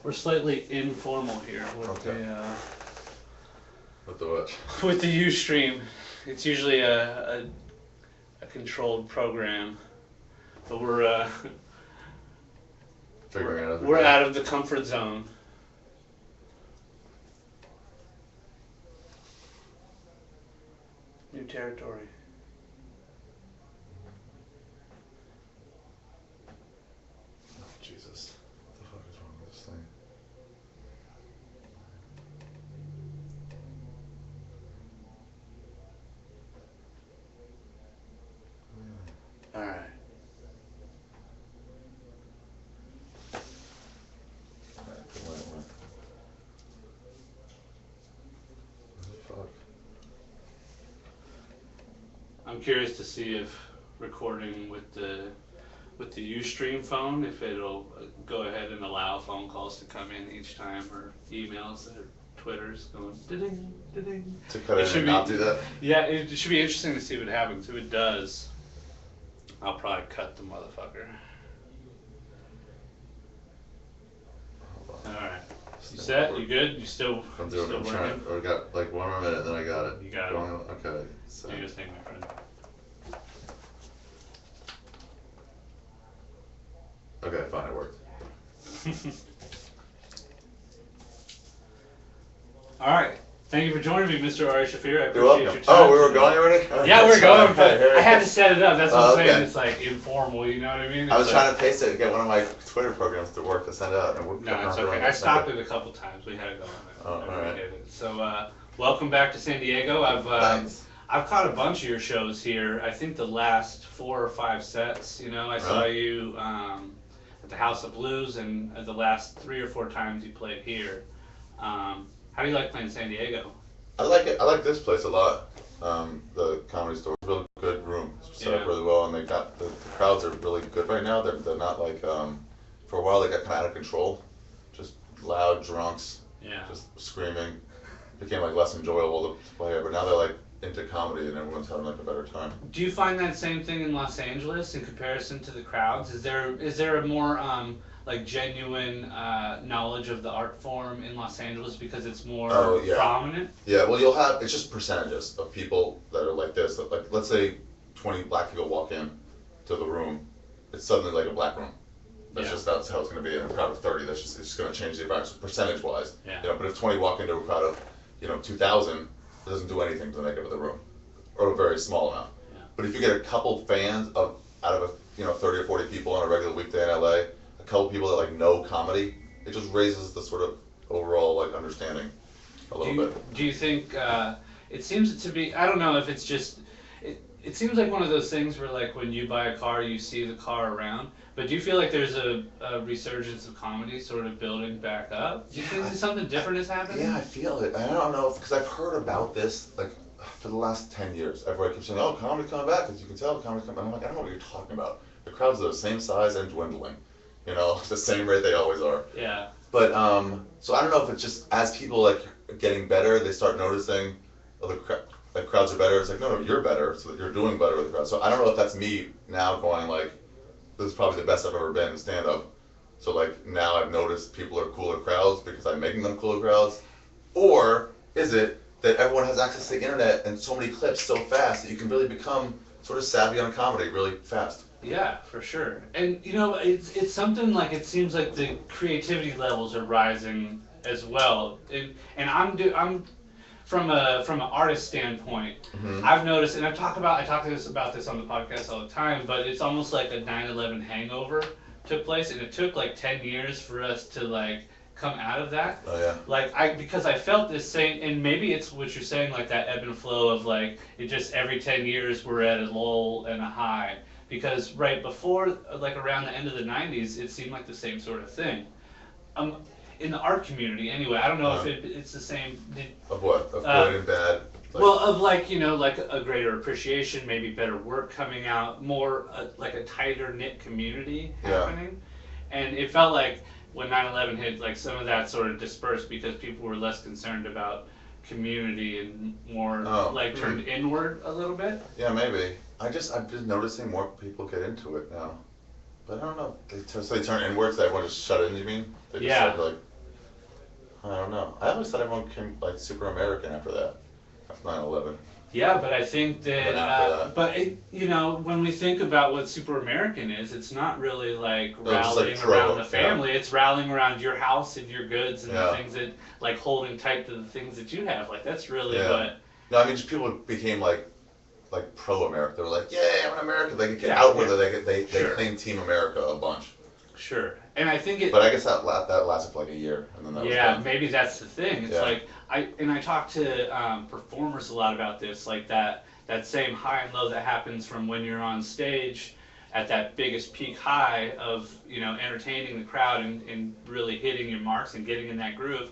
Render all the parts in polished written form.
We're slightly informal here with Okay. With the what? with the Ustream. It's usually a controlled program, but Figuring it out. we're out of the comfort zone. New territory. Jesus. What the fuck is wrong with this thing? All right. Fuck. I'm curious to see if recording with the Ustream phone, if it'll go ahead and allow phone calls to come in each time, or emails or Twitters going ding ding. To cut it and not do that? Yeah, it should be interesting to see what happens. If it does, I'll probably cut the motherfucker. All right. You set? You good? You still? I'm doing it. I'm trying. I got like 1 more minute, then I got it. You got it. Okay. So. Do your thing, my friend. Okay, fine. It worked. All right. Thank you for joining me, Mr. Ari Shaffir. I appreciate You're welcome. your time. Oh, we were going already? Yeah, we're going, but Okay. I had to set it up. That's what I'm saying. Okay. It's like informal, you know what I mean? It's I was like, trying to paste it, get one of my Twitter programs to work to send out. And No, it's okay. I stopped it a couple times. We had it going. Oh, I all right. did it. So, welcome back to San Diego. Thanks. I've caught a bunch of your shows here. I think the last 4 or 5 sets. You know, I saw you at the House of Blues, and the last 3 or 4 times you played here. How do you like playing San Diego? I like it. I like this place a lot. The Comedy Store, really good room, set up really well, and they got the crowds are really good right now. They're not like for a while they got kind of out of control, just loud drunks, just screaming. Became like less enjoyable to play, but now they're like into comedy and everyone's having like a better time. Do you find that same thing in Los Angeles in comparison to the crowds? Is there a more like genuine knowledge of the art form in Los Angeles because it's more prominent? Yeah, well you'll have, it's just percentages of people that are like this. Like let's say 20 black people walk in to the room, it's suddenly like a black room. That's how it's going to be in a crowd of 30. It's just going to change the environment percentage wise. Yeah. You know, but if 20 walk into a crowd of 2,000, it doesn't do anything to the makeup of the room, or a very small amount. Yeah. But if you get a couple fans out of 30 or 40 people on a regular weekday in LA, a couple people that like know comedy, it just raises the sort of overall like understanding a little bit. Do you think it seems to be? I don't know if it's just. It seems like one of those things where like when you buy a car, you see the car around. But do you feel like there's a resurgence of comedy sort of building back up? Do you think something different is happening? Yeah, I feel it. I don't know, because I've heard about this like for the last 10 years. Everybody keeps saying, oh, comedy's coming back, as you can tell, comedy's coming back. I'm like, I don't know what you're talking about. The crowds are the same size and dwindling. The same rate they always are. Yeah. But, so I don't know if it's just as people like are getting better, they start noticing, oh, the crowds are better. It's like, no, you're better, so that you're doing better with the crowd. So I don't know if that's me now going like, this is probably the best I've ever been in stand-up. So like now I've noticed people are cooler crowds because I'm making them cooler crowds. Or is it that everyone has access to the internet and so many clips so fast that you can really become sort of savvy on comedy really fast? Yeah, for sure. And it's something like it seems like the creativity levels are rising as well. And I'm from an artist standpoint, I've noticed, and I talk about this on the podcast all the time, but it's almost like a 9/11 hangover took place, and it took like 10 years for us to like come out of that. Oh yeah. Like because I felt this same, and maybe it's what you're saying, like that ebb and flow of like it just every 10 years we're at a lull and a high. Because right before, like around the end of the 90s, it seemed like the same sort of thing. In the art community, anyway, I don't know if it's the same. Of what? Of good and bad? Well, of like like a greater appreciation, maybe better work coming out, more like a tighter knit community happening, and it felt like when 9/11 hit, like some of that sort of dispersed because people were less concerned about community and more turned inward a little bit. Yeah, maybe. I'm just noticing more people get into it now. But I don't know. So they turn inwards, that everyone just shut in, you mean? They just said, like, I don't know. I always thought everyone became like super American after that, after 9/11. Yeah, but I think that, Then after that, when we think about what super American is, it's not really like it was just like rallying around the yeah, family. It's rallying around your house and your goods and the yeah. things that, like holding tight to the things that you have. Like that's really Yeah. what. No, I mean, just people became like pro-America. They were like, yeah, I'm an American. They could get Yeah, outward. yeah. They Sure. claimed Team America a bunch. Sure. And I think it. But I guess that lasted for like a year, and then that was Yeah, done. maybe that's the thing. It's Yeah. like I talk to performers a lot about this, like that same high and low that happens from when you're on stage at that biggest peak high of entertaining the crowd and really hitting your marks and getting in that groove,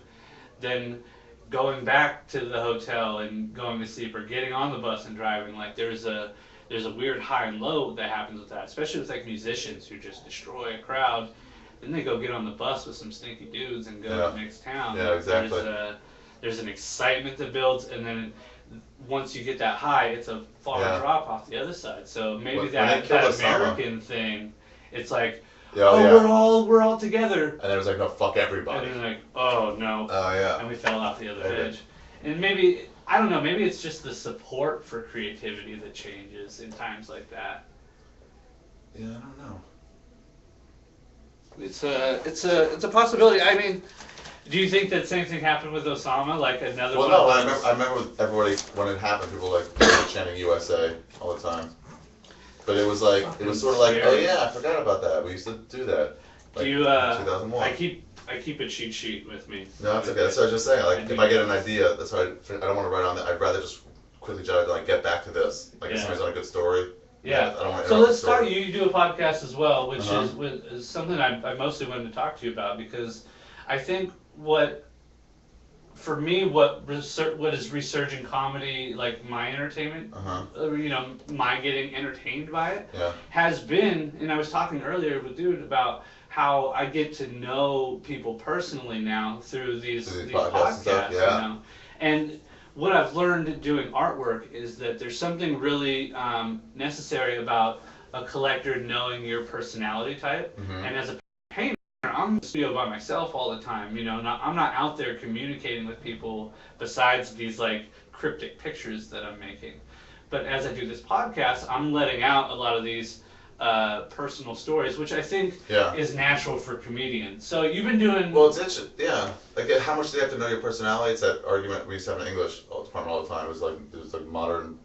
then going back to the hotel and going to sleep or getting on the bus and driving. Like there's a weird high and low that happens with that, especially with like musicians who just destroy a crowd. Then they go get on the bus with some stinky dudes and go to the next town. Yeah, exactly. There's an excitement that builds, and then once you get that high, it's a far Yeah. drop off the other side. So maybe When they that killed Osama. American thing, it's like, Yeah, oh, yeah. we're all together, And it was like, no, fuck and everybody. then like, oh no, Oh yeah. and we fell off the other Maybe. edge. And maybe I don't know, maybe it's just the support for creativity that changes in times like that. Yeah, I don't know. It's a possibility. I mean, do you think that same thing happened with Osama? Like another Well, one no, of those? I remember everybody when it happened, people were like chanting USA all the time. But it was like it was sort of like, oh Scary. yeah, I forgot about that. We used to do that. Like Do you? in 2001. I keep a cheat sheet with me. No, that's okay. That's what I was just saying. Like, I if do. I get an idea, that's why I don't want to write on that. I'd rather just quickly jot it, like, get back to this. Like, if Yeah. somebody's on a good story. Yeah. I don't want to So interrupt let's the story. start. You do a podcast as well, which Uh-huh. is something I mostly wanted to talk to you about because I think for me, what is resurging comedy, like my entertainment, Uh-huh. my getting entertained by it, Yeah. has been, and I was talking earlier with dude about how I get to know people personally now through these Through these podcasts, podcasts and stuff, yeah. And what I've learned doing artwork is that there's something really necessary about a collector knowing your personality type, Mhm. and as a painter, I'm in the studio by myself all the time. I'm not out there communicating with people besides these like cryptic pictures that I'm making. But as I do this podcast, I'm letting out a lot of these personal stories, which I think Yeah. is natural for comedians. So you've been doing. Well, it's interesting. Yeah. Like, how much do you have to know your personality? It's that argument we used to have in English department all the time. It was like modern.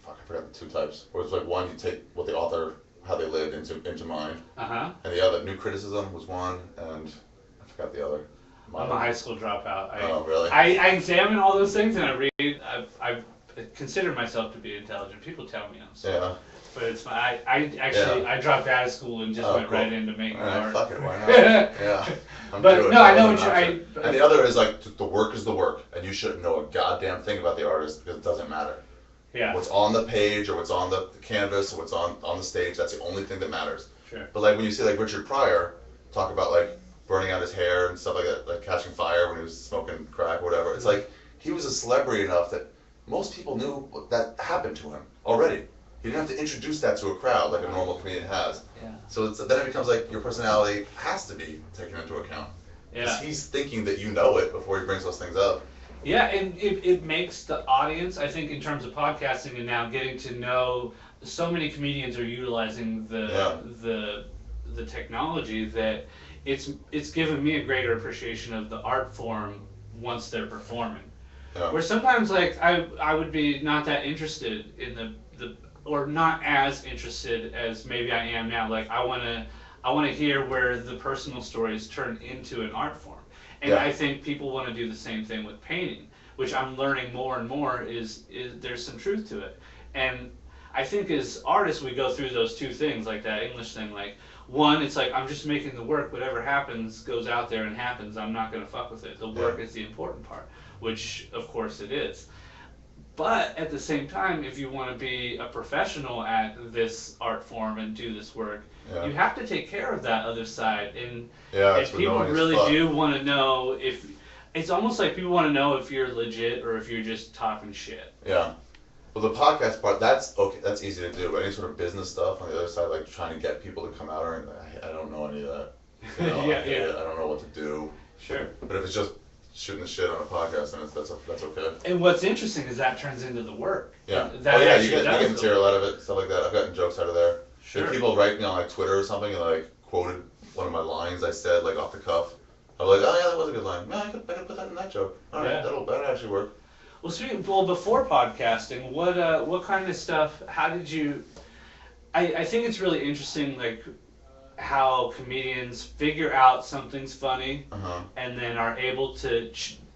Fuck, I forgot the two types. Where it's like one, you take what the author, how they lived into mind, Uh-huh. and the other, new criticism was one, and I forgot the other. I'm a high school dropout. Oh, really? I examine all those things and I read. I've considered myself to be intelligent. People tell me I'm so. Yeah. But it's my. I actually I dropped out of school and just Oh, went cool. right into making All right, art. fuck it, why not? Yeah. I'm But doing no, it. I know I'm what not you. sure. And the other is like the work is the work, and you shouldn't know a goddamn thing about the artist because it doesn't matter. Yeah. What's on the page or what's on the canvas or what's on the stage, that's the only thing that matters. Sure. But like when you see like Richard Pryor talk about like burning out his hair and stuff like that, like catching fire when he was smoking crack or whatever, it's like he was a celebrity enough that most people knew that happened to him already. You didn't have to introduce that to a crowd like a normal comedian has. Yeah. So then it becomes like your personality has to be taken into account. Yeah. Because he's thinking that you know it before he brings those things up. Yeah, and it makes the audience, I think, in terms of podcasting and now getting to know, so many comedians are utilizing the technology that it's given me a greater appreciation of the art form once they're performing. Yeah. Where sometimes like I would be not that interested in the or not as interested as maybe I am now. Like I wanna hear where the personal stories turn into an art form. And Yeah. I think people want to do the same thing with painting, which I'm learning more and more is there's some truth to it. And I think as artists we go through those two things, like that English thing, like one, it's like I'm just making the work, whatever happens goes out there and happens, I'm not gonna fuck with it. The work is the important part, which of course it is. But at the same time, if you want to be a professional at this art form and do this work, Yeah. you have to take care of that other side. And Yeah, if people annoying as really fuck. do want to know if, it's almost like people want to know if you're legit or if you're just talking shit. Yeah. Well, the podcast part, that's okay. That's easy to do. But any sort of business stuff on the other side, like trying to get people to come out, or I don't know any of that. You know, Yeah, I yeah. don't know what to do. Sure. But if it's just shooting the shit on a podcast, and that's okay. And what's interesting is that turns into the work. Yeah. That Oh yeah, actually you does get the material work. out of it, stuff like that. I've gotten jokes out of there. Sure. If people write me on like Twitter or something and like quoted one of my lines I said like off the cuff, I'm like, oh yeah, that was a good line. Yeah, I could put that in that joke. All right, Yeah. that'll actually work. Well, before podcasting, what kind of stuff? How did you? I think it's really interesting, like how comedians figure out something's funny Uh-huh. and then are able to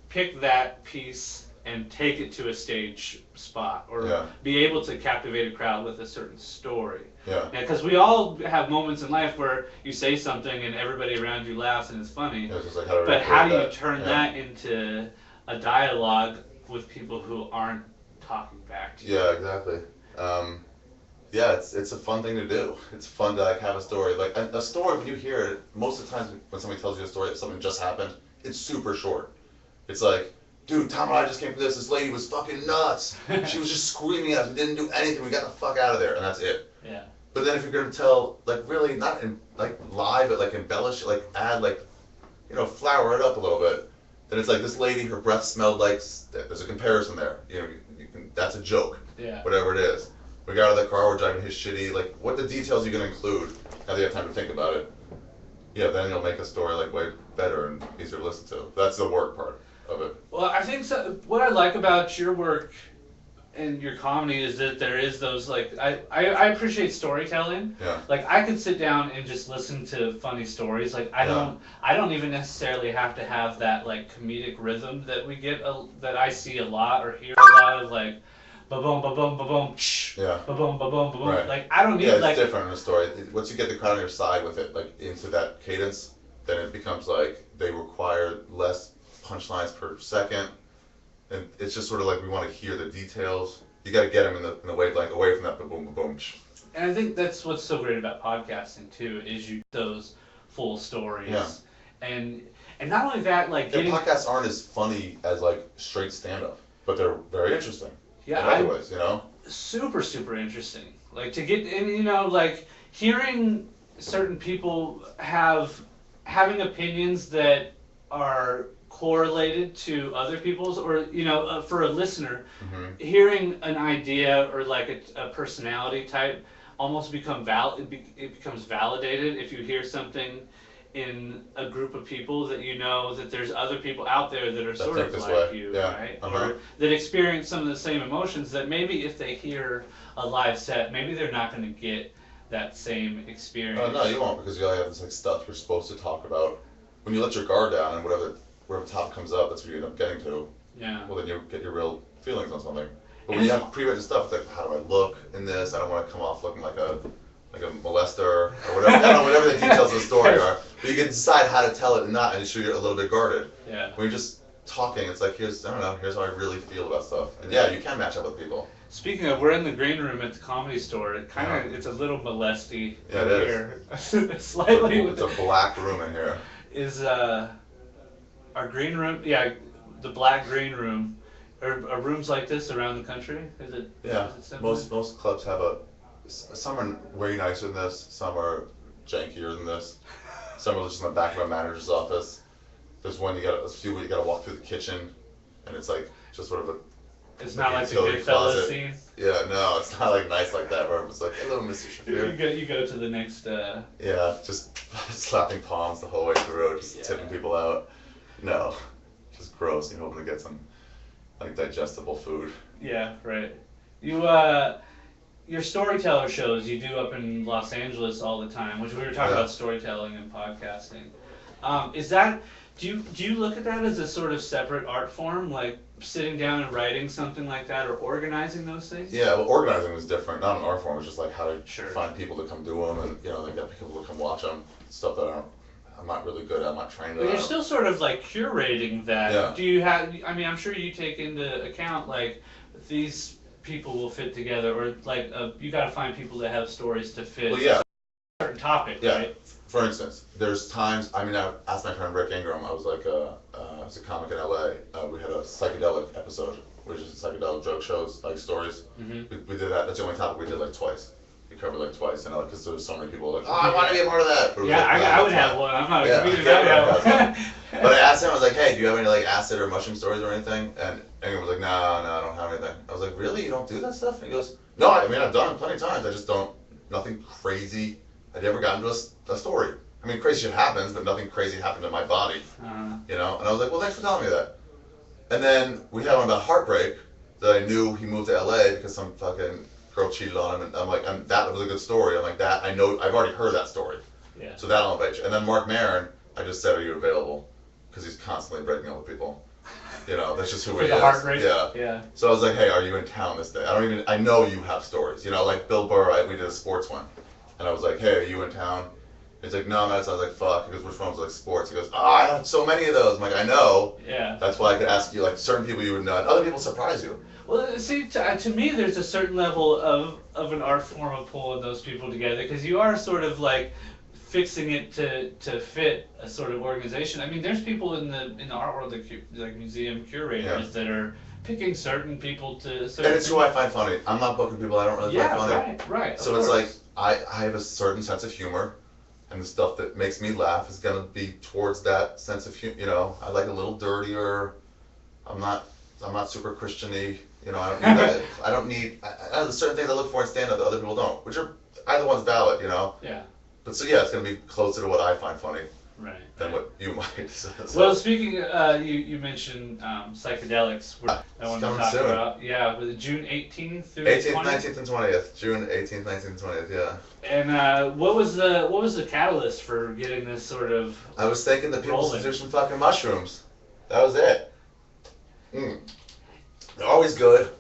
pick that piece and take it to a stage spot or Yeah. be able to captivate a crowd with a certain story. Yeah. Because we all have moments in life where you say something and everybody around you laughs and it's funny. Yeah, it's just like how do But how do you that? turn Yeah. that into a dialogue with people who aren't talking back to you? Yeah, exactly. Yeah, it's a fun thing to do. It's fun to like have a story. Like a story, when you hear it, most of the times when somebody tells you a story, if something just happened, it's super short. It's like, dude, Tom and I just came from this. This lady was fucking nuts. She was just screaming at us. We didn't do anything. We got the fuck out of there, and that's it. Yeah. But then if you're gonna tell, like really not in, like lie, but like embellish, like add like, flower it up a little bit. Then it's like this lady, her breath smelled like. There's a comparison there. That's a joke. Yeah. Whatever it is. We got out of the car, we're driving his shitty, like, what the details are you going to include now that you have time to think about it? Yeah, then you'll make a story, like, way better and easier to listen to. That's the work part of it. Well, I think what I like about your work and your comedy is that there is those, like, I appreciate storytelling. Yeah. Like, I could sit down and just listen to funny stories. Like, I don't even necessarily have to have that, like, comedic rhythm that we get, that I see a lot or hear a lot of, like, ba-boom, ba-boom, ba-boom, Yeah. ba-boom, ba-boom, ba-boom. Right. Like, I don't need, Yeah, it's like... different in a story. Once you get the crowd on your side with it, like, into that cadence, then it becomes like they require less punchlines per second. And it's just sort of like we want to hear the details. You got to get them in the wavelength away from that ba-boom, ba-boom. And I think that's what's so great about podcasting, too, is you get those full stories. Yeah. And not only that, like... And podcasts aren't as funny as, like, straight stand-up, but they're very interesting. Yeah, in other ways, super, super interesting. Like to get, and like hearing certain people having opinions that are correlated to other people's, or for a listener, hearing an idea or like a personality type almost it becomes validated if you hear something in a group of people that that there's other people out there that are sort of like you, right? Or that experience some of the same emotions that maybe if they hear a live set, maybe they're not going to get that same experience. No, you won't, because you all have this like stuff you're supposed to talk about. When you let your guard down and whatever topic comes up, that's what you end up getting to. Yeah. Well, then you get your real feelings on something. But when you have pre-written stuff, it's like, how do I look in this? I don't want to come off looking like a molester or whatever. I don't know, whatever the details of the story are. But you can decide how to tell it and not, and so you're a little bit guarded. Yeah. When you're just talking, it's like, here's how I really feel about stuff. And yeah, you can match up with people. Speaking of, we're in the green room at the Comedy Store. It's a little molesty here. Slightly. It's a black room in here. Is our green room? Yeah, the black green room. Are rooms like this around the country? Is it? Yeah. Is it most clubs have some are way nicer than this. Some are jankier than this. Some are just in the back of a manager's office. There's one a few where you gotta walk through the kitchen, and it's like just sort of a. It's not like the Goodfellas scene. Yeah, no, it's not like nice like that. Where it's like, hello, Mr. Shaffir. You go to the next. Yeah, just slapping palms the whole way through, just tipping people out. No, just gross. You're hoping to get some like digestible food. Yeah, right. Your storyteller shows you do up in Los Angeles all the time, which we were talking about storytelling and podcasting. Do you look at that as a sort of separate art form, like sitting down and writing something like that, or organizing those things? Yeah, well, organizing is different. Not an art form. It's just like how to find people to come do them, and they get people to come watch them. Stuff that I'm not really good at. I'm not trained. But you're still sort of like curating that. Yeah. Do you have? I mean, I'm sure you take into account like these people will fit together, or like you got to find people that have stories to fit. Well, yeah. A certain topic, right? For instance, there's times. I mean, I asked my friend Rick Ingram. I was like, I was a comic in LA. We had a psychedelic episode, which is psychedelic joke shows, like stories. Mm-hmm. We did that. That's the only topic we did like twice. be covered like twice, and because there was so many people like, oh, I want to be a part of that. But it was Yeah, like, no, I would that's have not- one. I'm not a Yeah, comedian. yeah, I would yeah, have one. But I asked him, I was like, hey, do you have any like acid or mushroom stories or anything? And he was like, no, I don't have anything. I was like, really? You don't do that stuff? And he goes, no, I mean, I've done it plenty of times. I just don't, nothing crazy. I never got into a story. I mean, crazy shit happens, but nothing crazy happened to my body, you know? And I was like, well, thanks for telling me that. And then we had one about heartbreak that I knew he moved to LA because some fucking girl cheated on him. And I'm like, that was a good story. I'm like, that, I know, I've already heard that story. Yeah. So that'll invite you. And then Mark Maron, I just said, are you available? Because he's constantly breaking up with people. You know, that's just who For he the is. heartbreak. Yeah. Yeah. So I was like, hey, are you in town this day? I know you have stories. You know, like Bill Burr, we did a sports one. And I was like, hey, are you in town? He's like, no, man. So I was like, fuck. He goes, which one was like sports? He goes, oh, I have so many of those. I'm like, I know. Yeah. That's why I could ask you, like, certain people you would know. And other people surprise you. Well, see, to me, there's a certain level of an art form of pulling those people together because you are sort of like fixing it to fit a sort of organization. I mean, there's people in the art world, like museum curators, that are picking certain people to. And it's who I find funny. I'm not booking people I don't really find funny. Yeah, right. So it's like, I have a certain sense of humor, and the stuff that makes me laugh is gonna be towards that sense of humor. You know, I like a little dirtier. I'm not super Christian-y. You know, I don't need that. I don't need. There's certain things I look for in stand-up that other people don't, which are either one's valid. You know. Yeah. But so yeah, it's gonna be closer to what I find funny Right. than what you might. So. Well, speaking, you mentioned psychedelics. I wanted to coming talk soon. about With June 18th through 18th, 20th. 19th, and 20th. June 18th, 19th, and 20th. Yeah. And what was the catalyst for getting this sort of? I was thinking that people rolling? should do some fucking mushrooms. That was it. They're always good.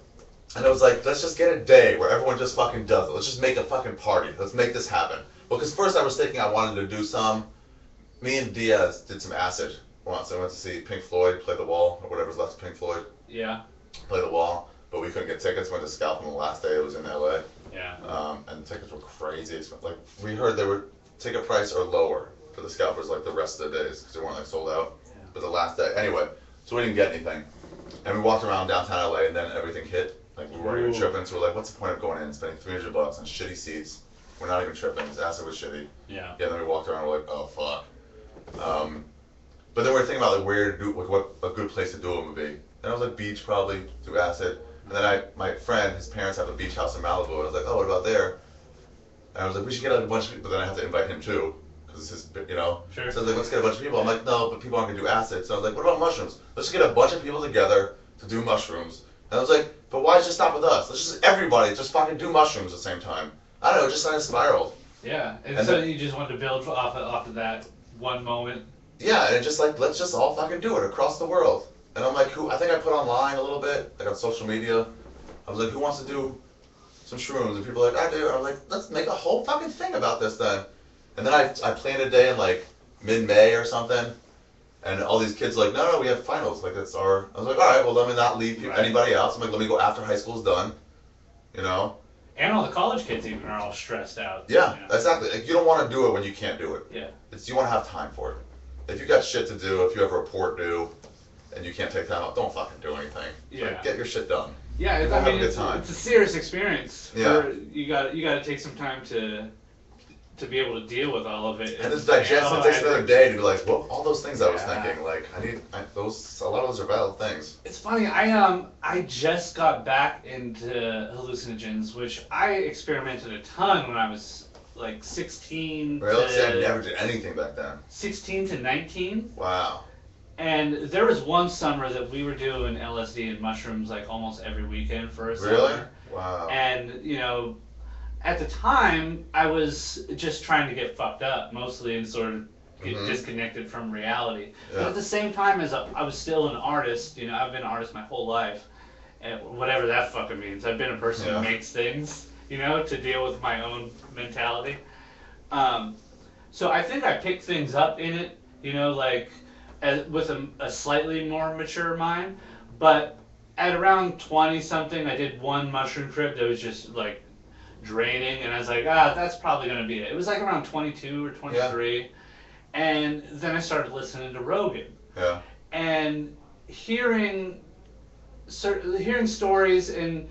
And I was like, let's just get a day where everyone just fucking does it. Let's just make a fucking party. Let's make this happen. Well, because first I was thinking I wanted to do me and Diaz did some acid once. I went to see Pink Floyd play The Wall, or whatever's left of Pink Floyd. Yeah. Play The Wall, but we couldn't get tickets. Went to Scalp on the last day. It was in LA. Yeah. And the tickets were crazy expensive. Like, we heard they were ticket price or lower for the Scalpers like the rest of the days because they weren't like sold out. Yeah. But the last day, anyway, so we didn't get anything. And we walked around downtown LA and then everything hit. Like, we weren't even Ooh. tripping, so we're like, what's the point of going in and spending $300 on shitty seats? We're not even tripping. This acid was shitty. Yeah. Yeah, then we walked around and we're like, oh, fuck. But then we were thinking about like where to do, like what a good place to do it would be. And I was like, beach probably, do acid. And then my friend, his parents have a beach house in Malibu, and I was like, oh, what about there? And I was like, we should get like a bunch of people, but then I have to invite him too, because it's his, you know. Sure. So I was like, let's get a bunch of people. I'm like, no, but people aren't gonna do acid. So I was like, what about mushrooms? Let's just get a bunch of people together to do mushrooms. And I was like, but why just stop with us? Let's just everybody just fucking do mushrooms at the same time. I don't know, it just kind of spiraled. Yeah. And And so then- you just wanted to build off of that one moment. Yeah, and it just like, let's just all fucking do it across the world. And I'm like, I think I put online a little bit, like on social media. I was like, who wants to do some shrooms? And people were like, I do. And I was like, let's make a whole fucking thing about this then. And then I planned a day in like mid-May or something. And all these kids were like, no, we have finals. Like, that's our. I was like, all right, well, let me not leave Right. anybody else. I'm like, let me go after high school's done. You know? And all the college kids even are all stressed out. Yeah, you know? exactly. Like, you don't want to do it when you can't do it. Yeah. You want to have time for it. If you got shit to do, if you have a report due, and you can't take time out, don't fucking do anything. Yeah. Like, get your shit done. Yeah, You're I gonna have mean, a good it's time. a serious experience. Yeah. You got to take some time to be able to deal with all of it. And it's digestive. It takes another day to be like, well, all those things I was Yeah. thinking. Like, a lot of those are valid things. It's funny. I just got back into hallucinogens, which I experimented a ton when I was like 16 Really? See, I to never did anything back then. 16 to 19. Wow. And there was one summer that we were doing LSD and mushrooms like almost every weekend for a Really? summer. Wow. And at the time, I was just trying to get fucked up mostly and sort of get Mhm. disconnected from reality. But Yeah. at the same time, as I was still an artist, I've been an artist my whole life, and whatever that fucking means. I've been a person Yeah. who makes things, to deal with my own mentality. So I think I picked things up in it, like with a slightly more mature mind. But at around 20 something, I did one mushroom trip that was just like draining, and I was like, that's probably gonna be it. It was like around 22 or 23, and then I started listening to Rogan Yeah. and hearing stories and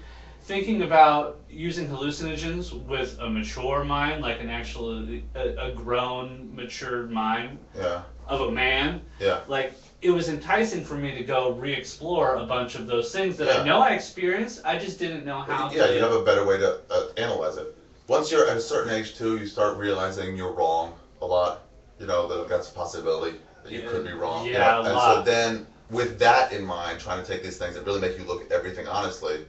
thinking about using hallucinogens with a mature mind, like an actually a grown, matured mind Yeah. of a man, Yeah. like it was enticing for me to go re-explore a bunch of those things that Yeah. I know I experienced. I just didn't know how Yeah, to. you have a better way to analyze it. Once you're at a certain age too, you start realizing you're wrong a lot. You know that that's a possibility that you could be wrong. You Yeah, know, a and so lot. then with that in mind, trying to take these things that really make you look at everything honestly,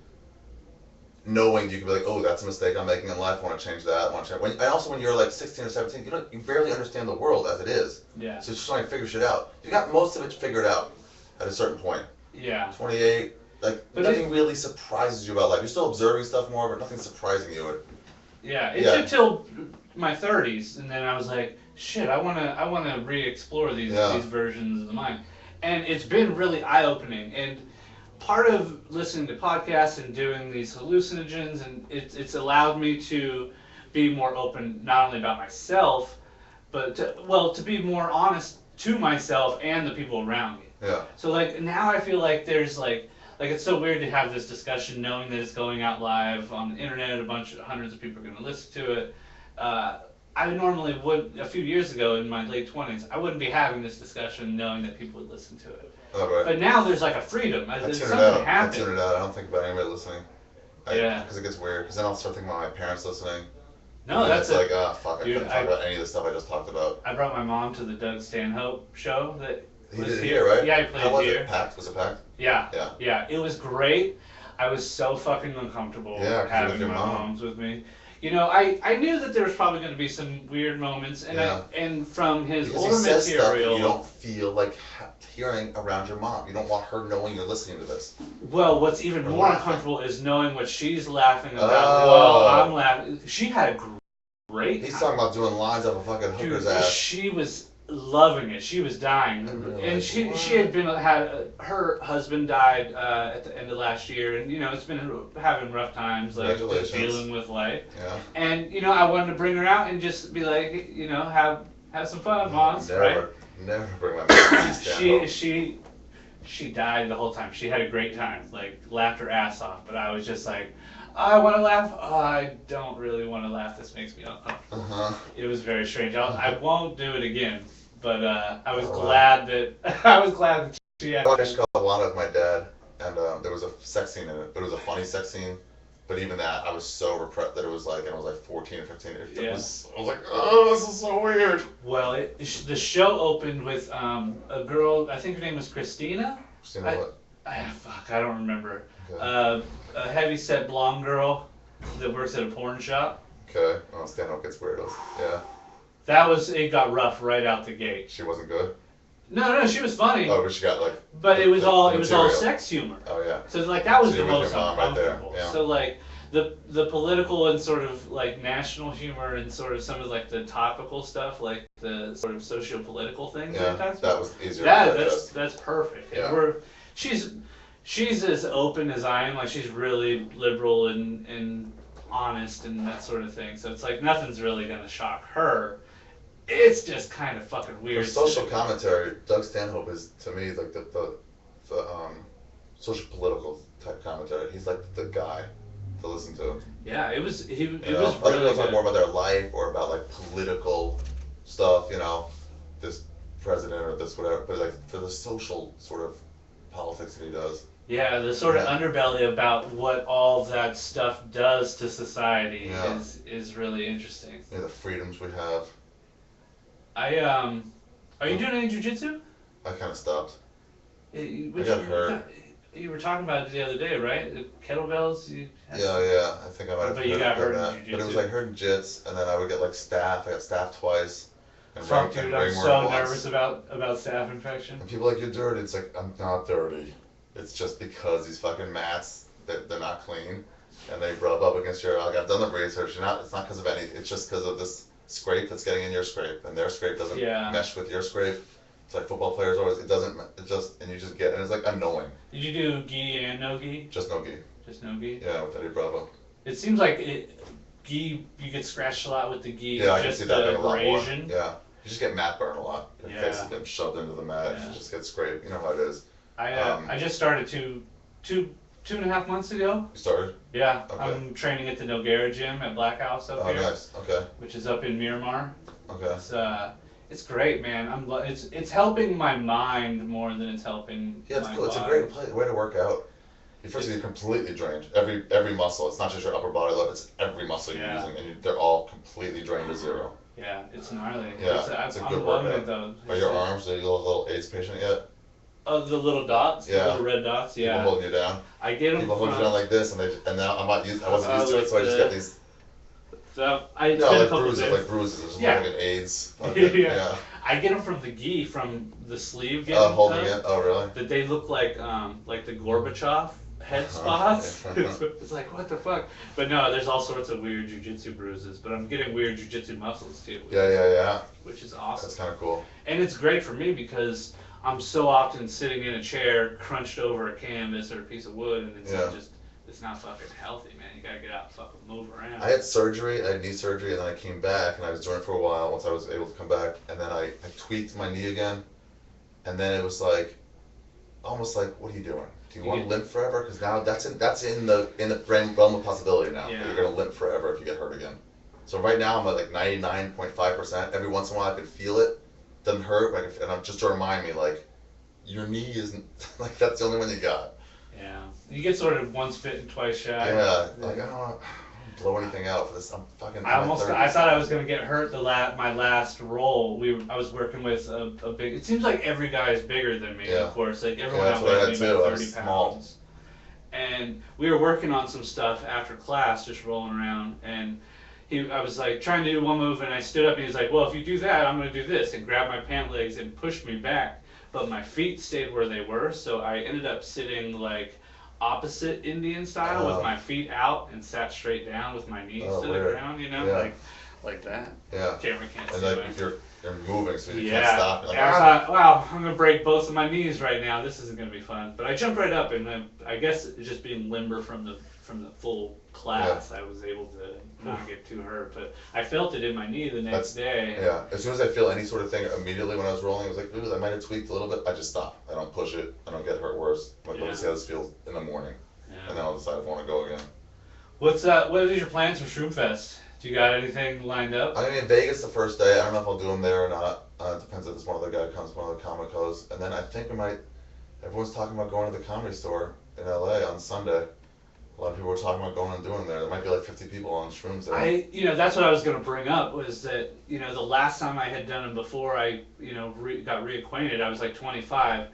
knowing you can be like, oh, that's a mistake I'm making in life. I want to change that. I want to change. And also when you're like 16 or 17, you barely understand the world as it is. Yeah. So you're just trying to figure shit out. You got most of it figured out at a certain point. Yeah. 28, like But nothing really surprises you about life. You're still observing stuff more, but nothing's surprising you. Yeah, it Yeah. took till my 30s, and then I was like, shit, I wanna re-explore these versions of the mind, and it's been really eye-opening. And part of listening to podcasts and doing these hallucinogens, and it's allowed me to be more open, not only about myself, but to be more honest to myself and the people around me. Yeah. So like now I feel like there's like it's so weird to have this discussion knowing that it's going out live on the internet, hundreds of people are going to listen to it. I normally would, a few years ago in my late 20s, I wouldn't be having this discussion knowing that people would listen to it. Oh, right. But now there's like a freedom. I tune it Something out. I happened. tune it out. I don't think about anybody listening. Yeah. Because it gets weird. Because then I'll start thinking about my parents listening. No, and that's it's it. like, oh, fuck, Dude, I couldn't talk about any of the stuff I just talked about. I brought my mom to the Doug Stanhope show that He was did it here, right? Yeah, he played How was here. it? Packed? Was it packed? Yeah. Yeah. Yeah, it was great. I was so fucking uncomfortable Yeah, 'cause with having your my mom. moms with me. You know, I knew that there was probably going to be some weird moments, and Yeah. and from his Because he older says stuff that material. you don't feel like hearing around your mom. You don't want her knowing you're listening to this. Well, what's even Or more laughing. uncomfortable is knowing what she's laughing about Oh. while I'm laughing. She had a great He's time. talking about doing lines off a fucking hooker's Dude, ass. she was loving it. She was dying, Really? and she had her husband died at the end of last year, and you know it's been having rough times, like just Congratulations. dealing with life. Yeah. And you know I wanted to bring her out and just be like, you know, have some fun, moms, right? Never bring my mom to stand She died the whole time. She had a great time, like laughed her ass off. But I was just like, I want to laugh. Oh, I don't really want to laugh. This makes me uncomfortable. Uh-huh. It was very strange. I won't do it again. But I was Oh, wow. glad that I was glad that she had. I watched Colorado with my dad, and there was a sex scene in it, but it was a funny sex scene. But even that, I was so repressed that it was like, and I was like 14 or 15. I was like, oh, this is so weird. Well, the show opened with a girl. I think her name was Christina. Christina what? Fuck, I don't remember. Okay. A heavy-set blonde girl that works at a porn shop. Okay. Oh, stand-up gets weird. Yeah. It got rough right out the gate. She wasn't good? No, she was funny. Oh, but she got like... But it was all material. sex humor. Oh, yeah. So like that was So the you were most with your mom right there, uncomfortable. yeah. So like the political and sort of like national humor and sort of some of like the topical stuff, like the sort of socio-political things. Yeah, we talked that about. was easier to digest. That's perfect. Yeah. And she's as open as I am. Like she's really liberal and honest and that sort of thing. So it's like nothing's really gonna shock her. It's just kind of fucking For weird. social commentary, Doug Stanhope is, to me, like the social political type commentary. He's like the guy to listen to. Yeah, it was You was know, other really people talk good. more about their life or about like political stuff, you know, this president or this whatever, but like for the social sort of politics that he does. Yeah, the sort of underbelly about what all that stuff does to society Yeah. is really interesting. You know, the freedoms we have. Are you doing any jujitsu? I kind of stopped. I got hurt. You were talking about it the other day, right? The kettlebells. Yeah, I think I might have. But you got hurt in that. jiu-jitsu. But it was like hurt in jits, and then I would get like staph. I got staph twice. And Fuck, ring- dude, and I'm ringworm so once. nervous about staph infection. And people are like, you're dirty. It's like, I'm not dirty. It's just because these fucking mats, they're not clean, and they rub up against your, like, I've done the research, it's not because of anything, it's just because of this scrape that's getting in your scrape, and their scrape doesn't Yeah. mesh with your scrape. It's like football players always, and you just get, and it's like annoying. Did you do gi and no gi? Just no gi. Just no gi? Yeah, with Eddie Bravo. It seems like gi, you get scratched a lot with the gi. Yeah, I can just see that being the a lot more. abrasion. Yeah. You just get mat burn a lot. Your Yeah. face is getting shoved into the mat, Yeah. you just get scraped, you know how it is. I just started two 2.5 months ago. You started? Yeah, Okay. I'm training at the Noguera gym at Black House up Oh, here, nice. Okay. which is up in Miramar. Okay. It's great, man. It's helping my mind more than it's helping Yeah, it's my cool. It's a body. great way to work out. You first you're completely drained. Every muscle. It's not just your upper body lift. It's every muscle you're Yeah. using, and they're all completely drained to zero. Yeah, it's gnarly. Yeah, it's a good I'm loving workout. it though. Are your arms? Are you a little AIDS patient yet? Oh, the little dots, Yeah. the little red dots. People Yeah, holding you down. I get them People hold you from. down like this, and now I wasn't used to like it, so I just got these. So it's No, been a like couple bruises, days. like bruises. It's Yeah. like an AIDS. Yeah. I get them from the gi, from the sleeve getting Holding cut, it. Oh, really? that they look like the Gorbachev head spots. It's like, what the fuck? But no, there's all sorts of weird jujitsu bruises. But I'm getting weird jujitsu muscles too. Yeah. Which is awesome. That's kind of cool. And it's great for me because I'm so often sitting in a chair crunched over a canvas or a piece of wood, and it's not fucking healthy, man. You gotta get out and fucking move around. I had surgery. I had knee surgery, and then I came back, and I was doing it for a while. Once I was able to come back, and then I tweaked my knee again, and then it was like, almost like, what are you doing? Do you want to limp forever? Because now that's in the realm of possibility now. Yeah. That you're gonna limp forever if you get hurt again. So right now I'm at like 99.5%. Every once in a while I can feel it. Doesn't hurt, but and I'm just to remind me like, your knee isn't like that's the only one you got. Yeah, you get sort of once bitten, twice shy. Yeah, like I don't want to blow anything out for this. I'm fucking. I thought I was gonna get hurt my last roll. I was working with a big. It seems like every guy is bigger than me. Yeah. Of course, like everyone Yeah, that's what I outweighs had me too. by I was 30 small. pounds. And we were working on some stuff after class, just rolling around, and I was like trying to do one move, and I stood up, and he's like, "Well, if you do that, I'm gonna do this," and grabbed my pant legs and pushed me back. But my feet stayed where they were, so I ended up sitting like opposite Indian style with my feet out and sat straight down with my knees to the weird. ground, you know, Yeah. like that. Yeah. Camera can't And see like me. if you're moving, so you Yeah. can't stop. You're like, And I thought, wow, I'm gonna break both of my knees right now. This isn't gonna be fun. But I jumped right up, and I guess just being limber from the full class, I was able to not get too hurt. But I felt it in my knee the next day. Yeah. As soon as I feel any sort of thing, immediately when I was rolling, I was like, ooh, I might have tweaked a little bit. I just stop. I don't push it. I don't get hurt worse. I'm like, let me see how this feels in the morning, and then I'll decide if I want to go again. What is your plans for Shroomfest? Do you got anything lined up? I'm gonna be in Vegas the first day. I don't know if I'll do them there or not. It depends if this one other guy comes, one of the comicos, and then I think we might. Everyone's talking about going to the Comedy Store in LA on Sunday. A lot of people were talking about going and doing there. There might be like 50 people on shrooms there. That's what I was going to bring up was that, the last time I had done them before I, got reacquainted, I was like 25.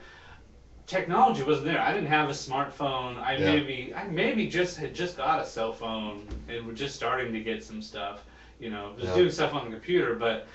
Technology wasn't there. I didn't have a smartphone. I maybe had just got a cell phone and were just starting to get some stuff, just doing stuff on the computer. But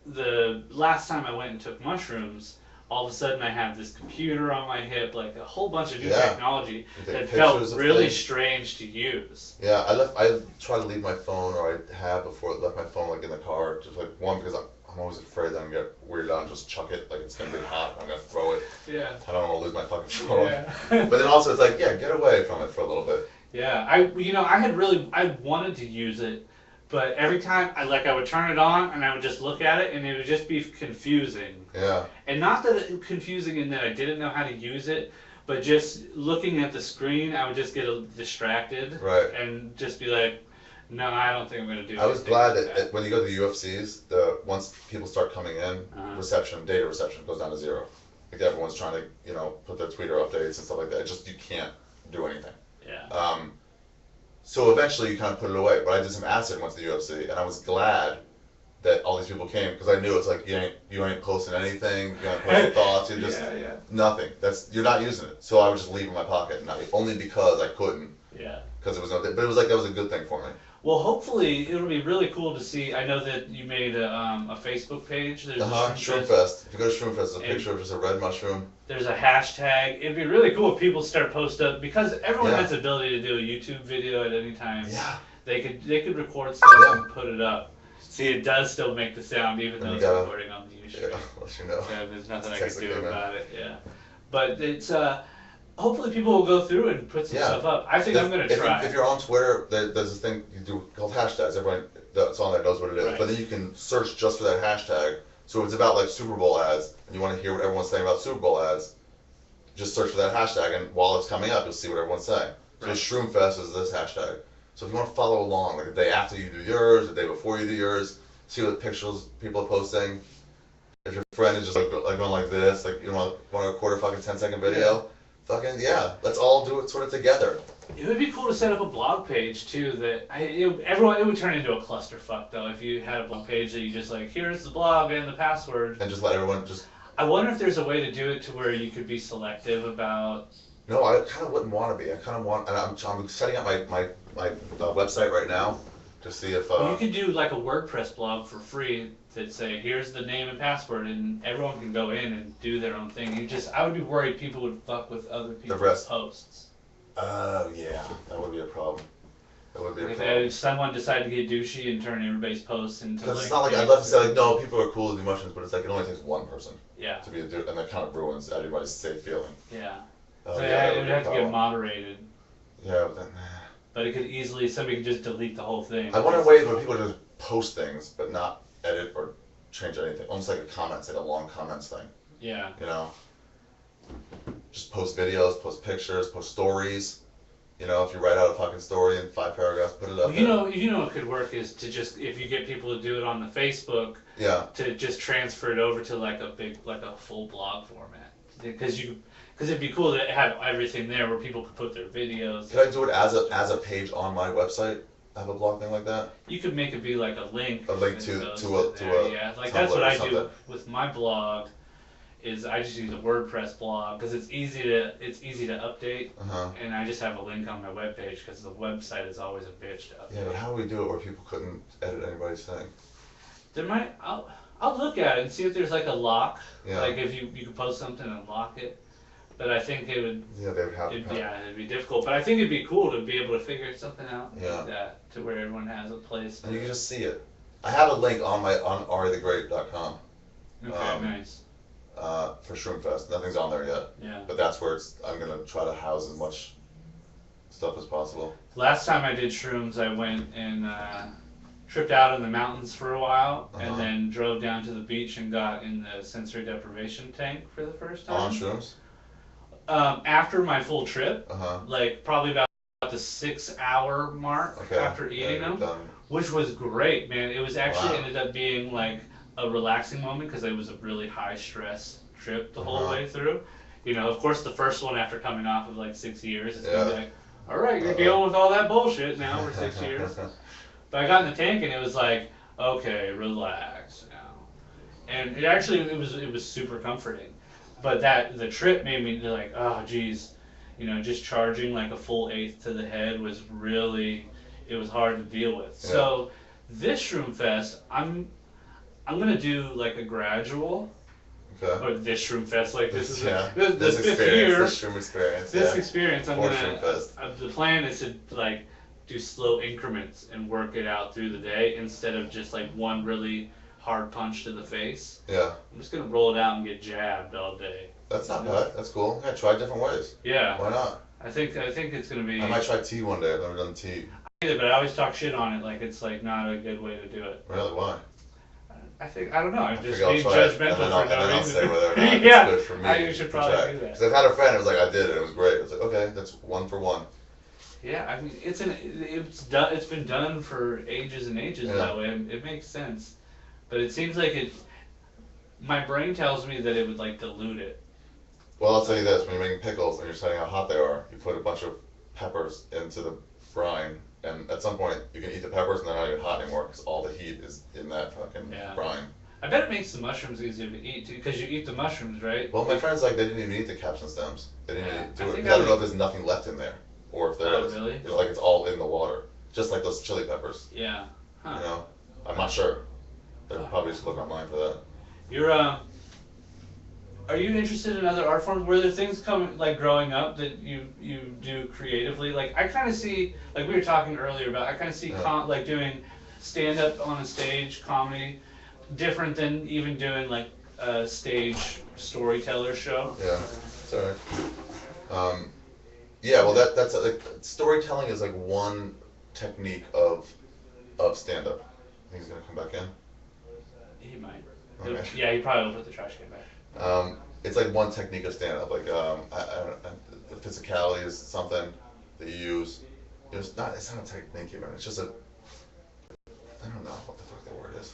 the last time I went and took mushrooms, all of a sudden I have this computer on my hip, like a whole bunch of new technology that felt really strange to use. Yeah, I try to leave my phone, or I have before left my phone like in the car, just like one because I'm always afraid that I'm gonna get weirded out and just chuck it, like it's gonna get hot, and I'm gonna throw it. Yeah. I don't want to lose my fucking phone. Yeah. But then also it's like, get away from it for a little bit. Yeah, I wanted to use it, but every time I would turn it on and I would just look at it and it would just be confusing. Yeah. And not that it confusing in that I didn't know how to use it, but just looking at the screen, I would just get distracted. Right. And just be like, no, I don't think I'm gonna do. I was glad that when you go to the UFCs, once people start coming in, data reception goes down to zero. Like everyone's trying to, put their Twitter updates and stuff like that. You can't do anything. Yeah. So eventually you kind of put it away. But I did some acid and went to the UFC, and I was glad that all these people came because I knew it's like you ain't posting anything, you ain't posting thoughts, you just nothing. You're not using it. So I would just leave it in my pocket, only because I couldn't. Yeah. Because it was no, but it was like that was a good thing for me. Well, hopefully it'll be really cool to see. I know that you made a Facebook page. There's Shroomfest. If you go to Shroomfest, there's a picture of just a red mushroom. There's a hashtag. It'd be really cool if people start posting up because everyone has the ability to do a YouTube video at any time. Yeah. They could record stuff and put it up. See, it does still make the sound even though it's recording on the YouTube. Yeah, let you know. Yeah, there's nothing I can do about it. Yeah. But it's hopefully people will go through and put some stuff up. I think I'm gonna try. If you're on Twitter, there's this thing you do called hashtags. Everyone that's on there knows what it is. Right. But then you can search just for that hashtag. So if it's about like Super Bowl ads, and you want to hear what everyone's saying about Super Bowl ads, just search for that hashtag, and while it's coming up, you'll see what everyone's saying. So Right. Shroomfest is this hashtag. So if you want to follow along, like the day after you do yours, the day before you do yours, see what pictures people are posting. If your friend is just like going like this, like you want to record a fucking 10-second video, fucking yeah, let's all do it sort of together. It would be cool to set up a blog page too. Everyone, it would turn into a clusterfuck though if you had a blog page that you just like, here's the blog and the password. And just let everyone just. I wonder if there's a way to do it to where you could be selective about. No, I kind of wouldn't want to be. I kind of want, and I'm setting up my website right now to see if. Well, you could do like a WordPress blog for free that say, here's the name and password, and everyone can go in and do their own thing. I would be worried people would fuck with other people's posts. Oh yeah, that would be a problem. That would be a If problem. someone decided to get douchey and turn everybody's posts into Because like. it's not like I'd love to say like no, people are cool to do mushrooms, but it's like it only takes one person Yeah. to be a dude, and that kind of ruins everybody's safe feeling. Yeah. Oh, So yeah, it would have to get moderated. Yeah, but then. But it could easily, somebody could just delete the whole thing. I want a way where people just post things, but not edit or change anything. Almost like a comments, like a long comments thing. Yeah. You know, just post videos, post pictures, post stories. You know, if you write out a fucking story in 5 paragraphs, put it up there. You know what could work is to just, if you get people to do it on the Facebook, Yeah. to just transfer it over to like a full blog format. Because it'd be cool to have everything there where people could put their videos. Could I do it as a page on my website? Have a blog thing like that? You could make it be like a link. A link that to goes a yeah, like that's what template or I do something. with my blog. Is I just use a WordPress blog because it's easy to update, and I just have a link on my webpage because the website is always a bitch to update. Yeah, but how do we do it where people couldn't edit anybody's thing? I'll look at it and see if there's like a lock, Yeah. like if you could post something and lock it, but I think it would. Yeah, they would have. It'd be difficult, but I think it'd be cool to be able to figure something out Yeah. like that to where everyone has a place. And you can just see it. I have a link on arithegreat.com. Okay, nice. For Shroomfest. Nothing's on there yet. Yeah. But that's where I'm gonna try to house as much stuff as possible. Last time I did shrooms, I went and tripped out in the mountains for a while, and then drove down to the beach and got in the sensory deprivation tank for the first time. On shrooms? After my full trip, Uh-huh. like probably about the 6 hour mark after eating them, which was great, man. It was actually ended up being like a relaxing moment because it was a really high stress trip the whole way through. You know, of course, the first one after coming off of like 6 years, it's gonna be like, all right, you're dealing with all that bullshit now for 6 years. But I got in the tank and it was like, okay, relax now, and it was super comforting. But the trip made me like, oh geez, you know, just charging like a full eighth to the head was it was hard to deal with. Yeah. So this Shroom Fest, I'm gonna do like a gradual. Okay. Or this Shroom Fest, like this is yeah. the fifth year. This Shroom experience. This yeah. experience, I'm Or gonna. Shroom Fest. The plan is to like do slow increments and work it out through the day instead of just like one really hard punch to the face. Yeah. I'm just gonna roll it out and get jabbed all day. That's not bad. That's cool. Yeah, try different ways. Yeah. Why not? I think it's gonna be. I might try tea one day. I've never done tea. Either, but I always talk shit on it like it's like not a good way to do it. Really? Why? I don't know. I'm just I'll being try it, judgmental and then for no I'll reason. say whether or not Yeah, it's good for me. you should probably do that. Because I've had a friend who was like, I did it. It was great. It was like, okay, that's 1 for 1. Yeah, I mean it's done. It's been done for ages and ages that way. It makes sense, but it seems like my brain tells me that it would like dilute it. Well, I'll tell you this: when you're making pickles and you're studying how hot they are, you put a bunch of peppers into the brine, and at some point you can eat the peppers and they're not even hot anymore because all the heat is in that fucking brine. I bet it makes the mushrooms easier to eat too, because you eat the mushrooms, right? Well, my friends they didn't even eat the capsicum stems. They didn't even do it. think 'Cause I don't know if there's nothing left in there, or if there is. Really? It's like it's all in the water, just like those chili peppers. Yeah. Huh. You know, I'm not sure. They're probably just looking online for that. Are you interested in other art forms? Were there things like growing up that you do creatively? Like I kind of see, like we were talking earlier about, I kind of see like doing stand up on a stage comedy different than even doing like a stage storyteller show. Yeah, it's alright. Yeah, well that's like storytelling is like one technique of stand up. I think he's gonna come back in. He might. Okay. Yeah, he probably will put the trash can back. it's like one technique of stand-up. Like the physicality is something that you use. It's not a technique even. It's just a, I don't know what the fuck the word is.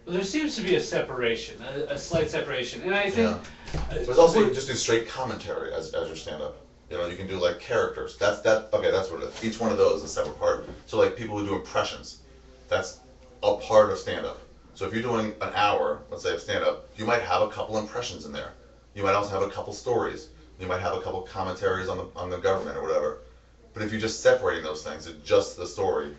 Well, there seems to be a separation, a slight separation, and I think. Yeah. But also you can just do straight commentary as your stand-up. You can do like characters. Okay, that's what it is. Each one of those is a separate part. So like people who do impressions, that's a part of stand-up. So if you're doing an hour, let's say of stand-up, you might have a couple impressions in there. You might also have a couple stories. You might have a couple commentaries on the government or whatever. But if you're just separating those things, it's just the story,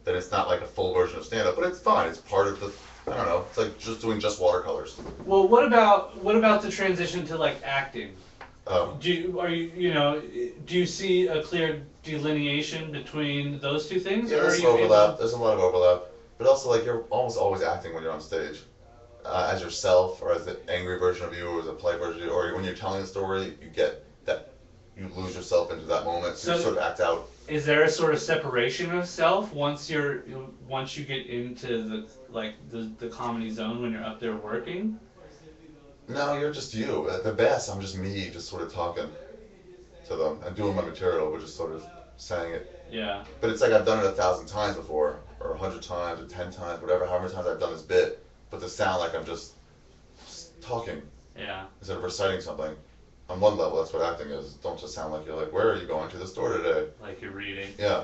then it's not like a full version of stand-up. But it's fine. It's part of the, I don't know. It's like just doing just watercolors. Well, what about the transition to like acting? Do you see a clear delineation between those two things? Yeah, there's overlap. There's a lot of overlap. But also, like, you're almost always acting when you're on stage, as yourself, or as the angry version of you, or as a polite version of you, or when you're telling a story, you get that, you lose yourself into that moment, so you sort of act out. Is there a sort of separation of self once you get into the comedy zone when you're up there working? No, you're just you. At the best, I'm just me, just sort of talking to them and doing my material, but just sort of saying it. Yeah. But it's like I've done it 1,000 times before, or 100 times, or 10 times, whatever, how many times I've done this bit, but to sound like I'm just talking. Yeah. Instead of reciting something. On one level, that's what acting is. Don't just sound like you're like, where are you going to the store today? Like you're reading. Yeah.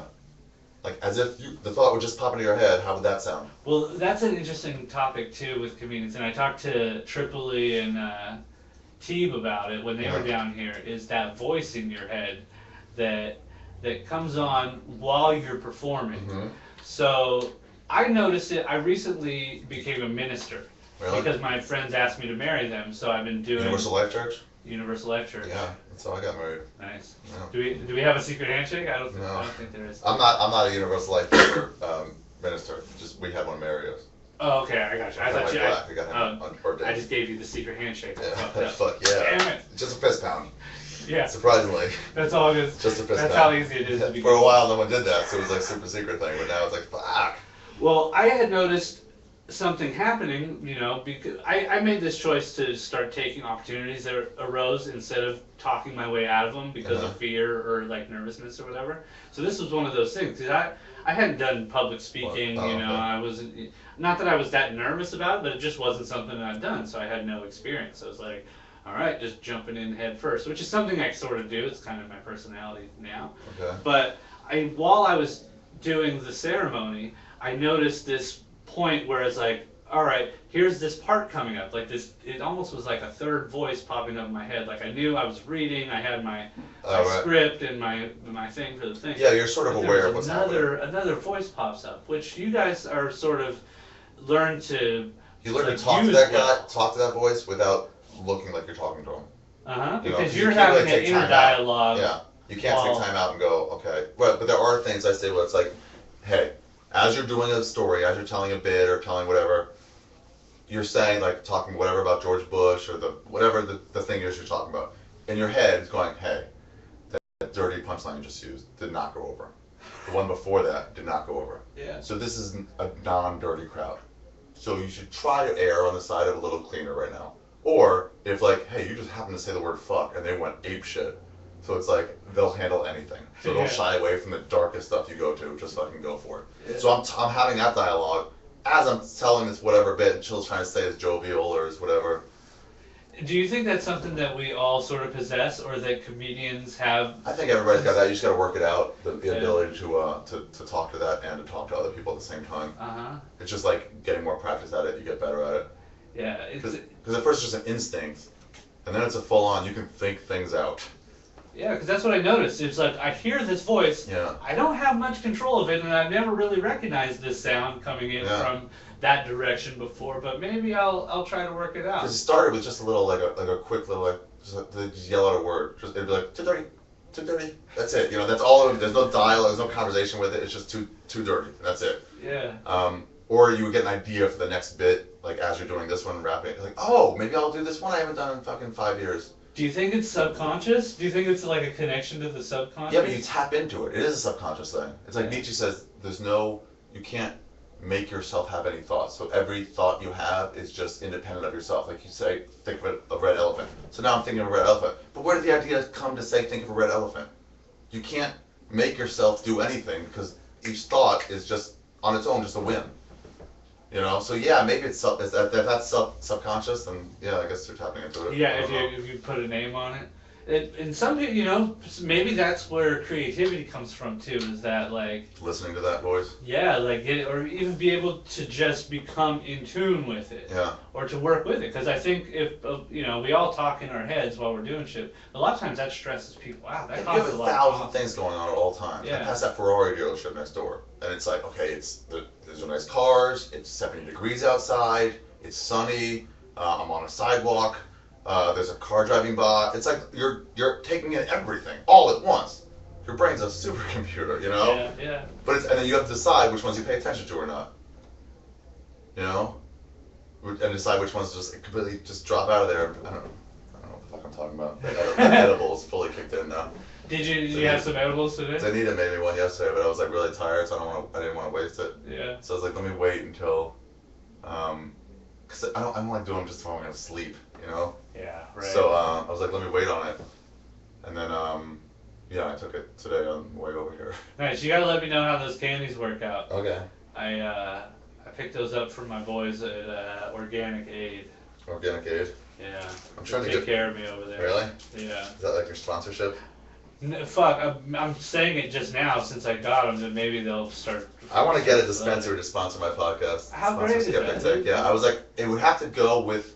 Like as if the thought would just pop into your head. How would that sound? Well, that's an interesting topic too with comedians, and I talked to Tripoli and Teeb about it when they were down here. Is that voice in your head that comes on while you're performing? Mm-hmm. So I noticed it. I recently became a minister. Really? Because my friends asked me to marry them, so I've been doing Universal Life Church? Universal Life Church. Yeah, that's how I got married. Nice. Yeah. Do we have a secret handshake? I don't No. think there is. I'm not a Universal Life Church minister. Just we had one marry us. Oh, okay, I got you. I thought you. We got him on birthday. I just gave you the secret handshake. Yeah, fuck yeah. Damn it. Just a fist pound. Yeah. Surprisingly. That's all it is. Just a fist That's pound. how easy it is to be. For a while, no one did that, so it was like super secret thing. But now it's like, fuck. Well, I had noticed something happening, because I made this choice to start taking opportunities that arose instead of talking my way out of them because of fear or like nervousness or whatever. So this was one of those things. Cause I hadn't done public speaking, Okay. I wasn't, not that I was that nervous about it, but it just wasn't something that I'd done. So I had no experience. So I was like, all right, just jumping in head first, which is something I sort of do. It's kind of my personality now. Okay. But while I was doing the ceremony, I noticed this point where it's like, all right, here's this part coming up. Like this, it almost was like a third voice popping up in my head. Like I knew I was reading, I had my Right. script and my thing for the thing. Yeah, you're sort of But aware there's of what's happening. Another voice pops up, which you guys are sort of learn to. You learn to like, talk to use that well. guy, talk to that voice without looking like you're talking to him. Because you you're can't having really an take inner time out. dialogue. Yeah, you can't while- take time out and go, okay. But there are things I say where it's like, hey, as you're doing a story, as you're telling a bit or telling whatever, you're saying like talking whatever about George Bush or whatever the thing is you're talking about. In your head, it's going, hey, that dirty punchline you just used did not go over. The one before that did not go over. Yeah. So this is a non-dirty crowd. So you should try to err on the side of a little cleaner right now. Or if like, hey, you just happened to say the word fuck and they went ape shit. So it's like they'll handle anything. So they'll shy away from the darkest stuff you go to. Just fucking go for it. Yeah. So I'm having that dialogue as I'm telling this whatever bit and Chill's trying to say is jovial or is whatever. Do you think that's something that we all sort of possess, or that comedians have? I think everybody's got that. You just got to work it out. The Yeah. ability to talk to that and to talk to other people at the same time. It's just like getting more practice at it. You get better at it. Yeah. Because at first it's just an instinct, and then it's a full on. You can think things out. Yeah, because that's what I noticed. It's like I hear this voice. Yeah. I don't have much control of it, and I've never really recognized this sound coming in from that direction before. But maybe I'll try to work it out. Because it started with just a little like a quick little like just yell out a word. Just it'd be like 2:30, 2:30. That's it. That's all. There's no dialogue. There's no conversation with it. It's just too dirty. That's it. Yeah. Or you would get an idea for the next bit, like as you're doing this one, rapping. Like, oh, maybe I'll do this one I haven't done in fucking 5 years. Do you think it's subconscious? Do you think it's like a connection to the subconscious? Yeah, but you tap into it. It is a subconscious thing. It's like Nietzsche says, you can't make yourself have any thoughts. So every thought you have is just independent of yourself. Like you say, think of a red elephant. So now I'm thinking of a red elephant. But where did the idea come to say think of a red elephant? You can't make yourself do anything because each thought is just on its own just a whim. You know, so yeah, maybe it's if that's subconscious, then yeah, I guess you're tapping into it. Yeah, if you put a name on it. And some people, maybe that's where creativity comes from too, is that like, Listening to that voice. yeah, like or even be able to just become in tune with it. Yeah. Or to work with it, because I think if we all talk in our heads while we're doing shit. A lot of times that stresses people out. That You causes have a a lot of thousand conflict. things going on at all times. I Yeah. pass that Ferrari dealership next door, and it's like, okay, there's nice cars. It's 70 degrees outside. It's sunny. I'm on a sidewalk. There's a car driving by. It's like you're taking in everything all at once. Your brain's a supercomputer, you know. Yeah, yeah. But and then you have to decide which ones you pay attention to or not. You know, and decide which ones just completely just drop out of there. I don't know what the fuck I'm talking about. The edibles fully kicked in now. Did you have some edibles today? Danita made me one yesterday, but I was like really tired, so I didn't want to waste it. Yeah. So I was like, let me wait until, cause I don't like doing them just when I'm gonna sleep, you know. Yeah, right. So I was like, let me wait on it, and then yeah, I took it today on the way over here. Nice. You gotta let me know how those candies work out. Okay. I picked those up from my boys at Organic Aid. Organic Aid. Yeah. I'm trying to take get. care of me over there. Really? Yeah. Is that like your sponsorship? Fuck, I'm saying it just now since I got them, that maybe they'll start. I want to get a dispensary to sponsor my podcast. How Sponsor great is Skeptic that, Tech. dude? Yeah, I was like, it would have to go with.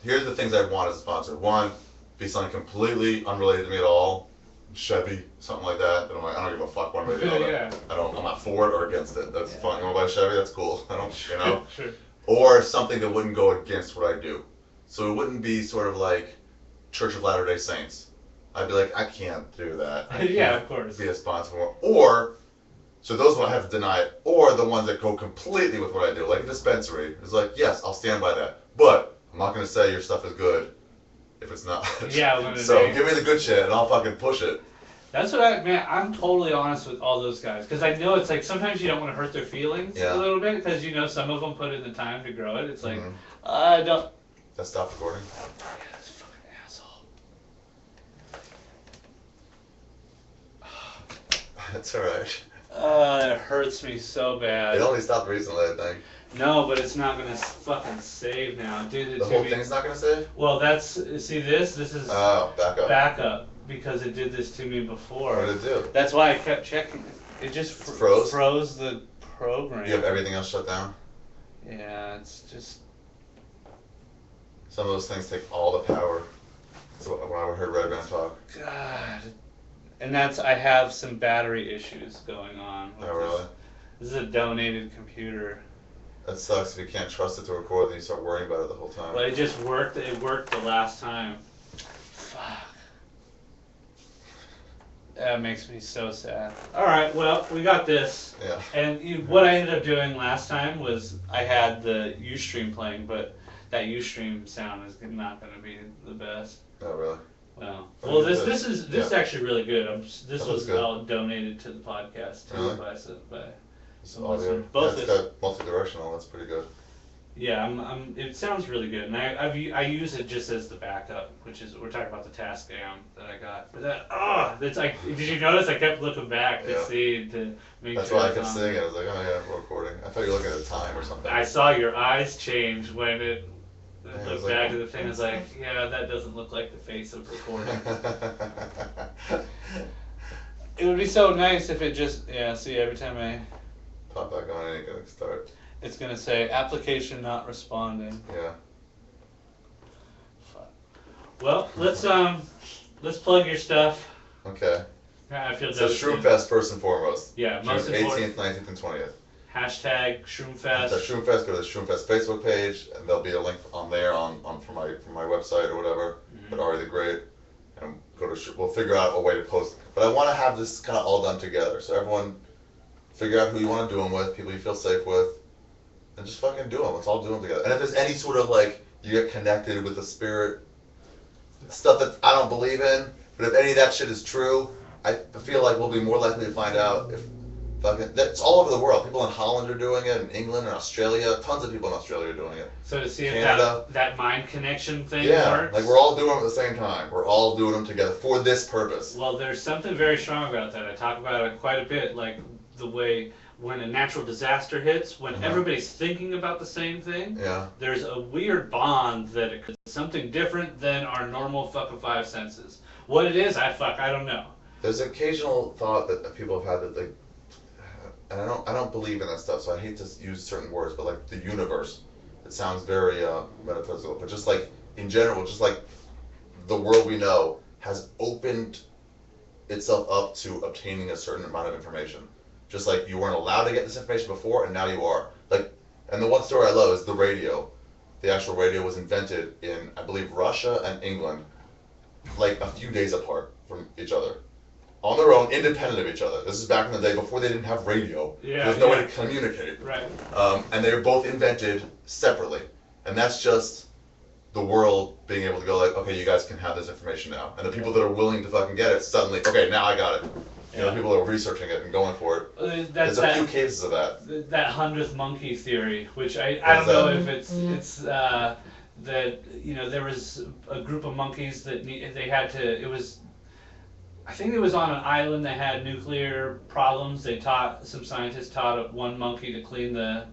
Here's the things I'd want as a sponsor. One, be something completely unrelated to me at all. Chevy, something like that. And I'm like, I don't give a fuck one way or the other. Yeah. I'm not for it or against it. That's Yeah. fine. You want to buy a Chevy? That's cool. I don't, you know. Sure. Or something that wouldn't go against what I do. So it wouldn't be sort of like Church of Latter-day Saints. I'd be like, I can't do that. I Yeah, can't of course. be a sponsor for. Or, so those ones I have to deny it. Or the ones that go completely with what I do, like a dispensary. It's like, yes, I'll stand by that. But I'm not going to say your stuff is good if it's not. Yeah, when So they- give me the good shit and I'll fucking push it. That's what I'm totally honest with all those guys, because I know it's like sometimes you don't want to hurt their feelings Yeah. a little bit, because some of them put in the time to grow it. It's like, Mhm. I don't. That stop recording. Yeah, this fucking asshole. That's alright. It hurts me so bad. It only stopped recently, I think. No, but it's not gonna fucking save now, dude. The whole thing's not going to save? Well, see this is Oh, back up. backup, because it did this to me before. What did it do? That's why I kept checking it. It just Froze? froze the program. You have everything else shut down? Yeah, it's just. Some of those things take all the power. That's what when I heard Red Band talk. God. And I have some battery issues going on. with Oh, really? This is a donated computer. That sucks if you can't trust it to record, then you start worrying about it the whole time. But it just worked. It worked the last time. Fuck. That makes me so sad. Alright, well, we got this. Yeah. And what I ended up doing last time was I had the Ustream playing, but that Ustream sound is not going to be the best. Oh, really? Well, Oh, this good. is actually really good. This That was looks good. all donated to the podcast too Really? by It's some audio. listeners. Both That's is, got multi-directional. That's pretty good. yeah, it sounds really good, and I use it just as the backup, which is we're talking about the task am that I got. But that's like, did you notice I kept looking back to Yeah. see to make That's sure why I it's kept on. seeing it. I was like, oh yeah, we're recording. I thought you were looking at the time or something. I saw your eyes change when it Yeah, I was looked like, back at the thing. I was like, yeah, that doesn't look like the face of recording. It would be so nice if it just, see, every time Pop back on, it ain't gonna start. it's gonna say application not responding. Yeah. Fuck. Well, let's plug your stuff. Okay. I feel So devastated. Shroomfest first and foremost. Yeah, June most important. 18th, 19th, and 20th. Hashtag The Shroomfest. Shroomfest, go to the Shroomfest Facebook page, and there'll be a link on there from my website or whatever. Mhm. But Ari the Great, and we'll figure out a way to post. But I want to have this kind of all done together, so everyone figure out who you want to do them with, people you feel safe with, and just fucking do them. Let's all do them together. And if there's any sort of like you get connected with the spirit, stuff that I don't believe in, but if any of that shit is true, I feel like we'll be more likely to find out if Fucking, that's all over the world. People in Holland are doing it, in England and Australia. Tons of people in Australia are doing it. So to see if Canada. that mind connection thing Yeah, works. like we're all doing them at the same time. We're all doing them together for this purpose. Well, there's something very strong about that. I talk about it quite a bit, like the way when a natural disaster hits, when everybody's thinking about the same thing, there's a weird bond that it's something different than our normal fucking five senses. What it is, I don't know. There's an occasional thought that people have had that like, and I don't believe in that stuff, so I hate to use certain words, but like the universe, it sounds very metaphysical, but just like in general, just like the world we know has opened itself up to obtaining a certain amount of information. Just like you weren't allowed to get this information before, and now you are. Like, and the one story I love is the radio. The actual radio was invented in, I believe, Russia and England, like a few days apart from each other. On their own, independent of each other. This is back in the day before they didn't have radio. Yeah, There's no way to communicate. Right. And they were both invented separately. And that's just the world being able to go like, okay, you guys can have this information now. And the people that are willing to fucking get it, suddenly, okay, now I got it. You know, people are researching it and going for it. There's a few cases of that. That 100th monkey theory, which I don't know if it's that, you know, there was a group of monkeys that they had to, it was, I think it was on an island that had nuclear problems. Some scientists taught one monkey to clean the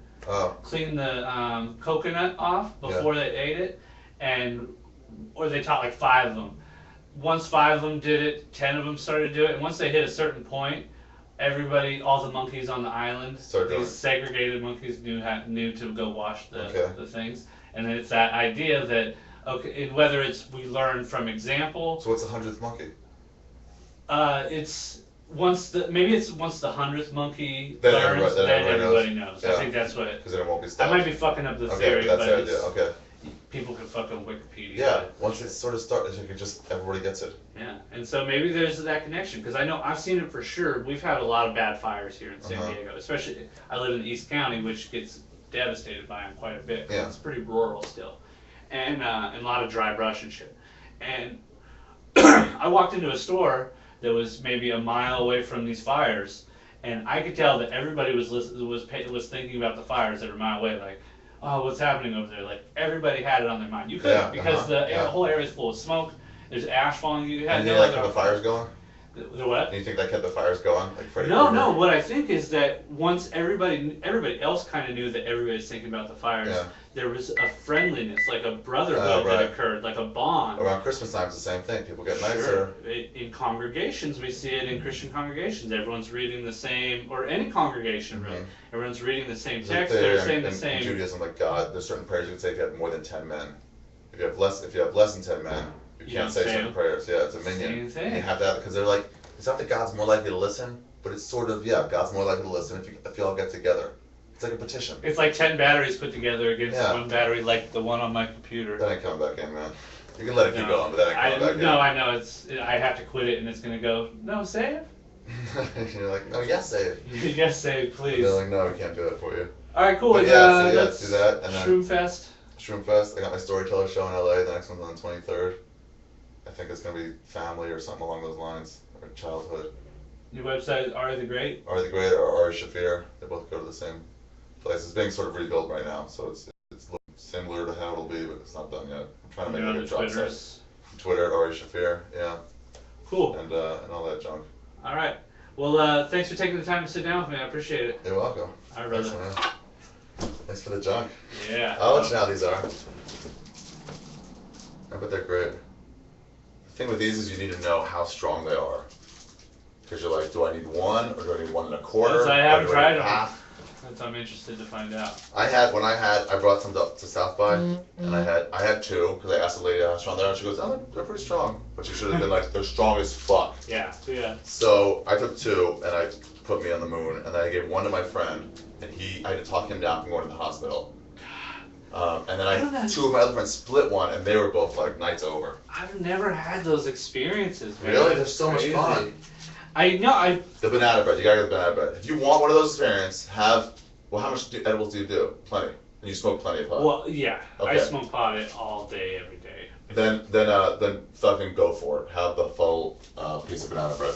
coconut off before they ate it, or they taught like 5 of them. Once 5 of them did it, 10 of them started to do it, and once they hit a certain point, all the monkeys on the island, these segregated monkeys knew to go wash the things. And then it's that idea that, okay, whether it's we learn from example. So what's the 100th monkey? It's once the 100th monkey learns, then everybody knows. Yeah. I think that's what. Because then it won't be stopped. I might be fucking up the theory, but that's the idea. Okay. People can fucking Wikipedia. Yeah. Once it sort of starts, you can just everybody gets it. Yeah, and so maybe there's that connection because I know I've seen it for sure. We've had a lot of bad fires here in San Diego, especially I live in the East County, which gets devastated by them quite a bit. Yeah. It's pretty rural still, and a lot of dry brush and shit. And I walked into a store that was maybe a mile away from these fires, and I could tell that everybody was thinking about the fires that are a mile away, like, oh, what's happening over there? Like everybody had it on their mind. You couldn't because the whole area is full of smoke. There's ash falling. You had no other. The fires going? The what? Do you think that kept the fires going? Like No. What I think is that once everybody else kind of knew that everybody's thinking about the fires, there was a friendliness, like a brotherhood that occurred, like a bond. Around Christmas time, it's the same thing. People get nicer. In congregations, we see it in Christian congregations. Everyone's reading the same, or any congregation, really. Everyone's reading the same text. They're saying the same. In Judaism, like God, there's certain prayers you can say if you have more than 10 men. If you have less than 10 men, you can't say certain prayers. Yeah, it's a minion. Same thing. You have that because they're like, it's not that God's more likely to listen, but it's sort of, God's more likely to listen if you all get together. It's like a petition. It's like 10 batteries put together against one battery, like the one on my computer. That ain't coming back in, man. You can let it keep going, but that ain't coming back in. No, I know. I have to quit it, and it's gonna go. No, save. You're like, no, yes, save. Yes, save, please. They're like, no, we can't do it for you. All right, cool. But let's do that. And then Shroomfest. Shroomfest. I got my storyteller show in LA. The next one's on the 23rd. I think it's gonna be family or something along those lines, or childhood. Your website is Ari the Great? Ari the Great or Ari Shaffir. They both go to the same place. It's being sort of rebuilt right now, so it's similar to how it'll be, but it's not done yet. I'm trying to make it a drop site. Twitter, Ari Shaffir, yeah. Cool. And all that junk. All right. Well, thanks for taking the time to sit down with me. I appreciate it. You're welcome. All right, brother. Thanks for the junk. Yeah. I'll let you know how these are. I bet they're great. The thing with these is you need to know how strong they are. Because you're like, do I need 1 or do I need 1 1/4? I haven't tried them. I'm interested to find out. I brought some to South by, and I had 2 because I asked the lady how strong they are, and she goes, oh, they're pretty strong. But you should have been like, they're strong as fuck. Yeah. So I took 2, and I put me on the moon, and then I gave 1 to my friend, and I had to talk him down from going to the hospital. And then 2 of my other friends split 1, and they were both like, night's over. I've never had those experiences, man. Really? They're so much fun. The banana bread. You gotta get the banana bread. If you want one of those experiences, how much edibles do you do? Plenty. And you smoke plenty of pot. Well, yeah. Okay. I smoke pot all day, every day. Then fucking go for it. Have the full piece of banana bread.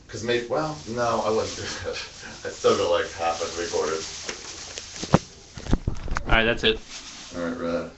Cause maybe, well, no, I wouldn't do that. I still got like half it recorded. All right, that's it. All right, rad.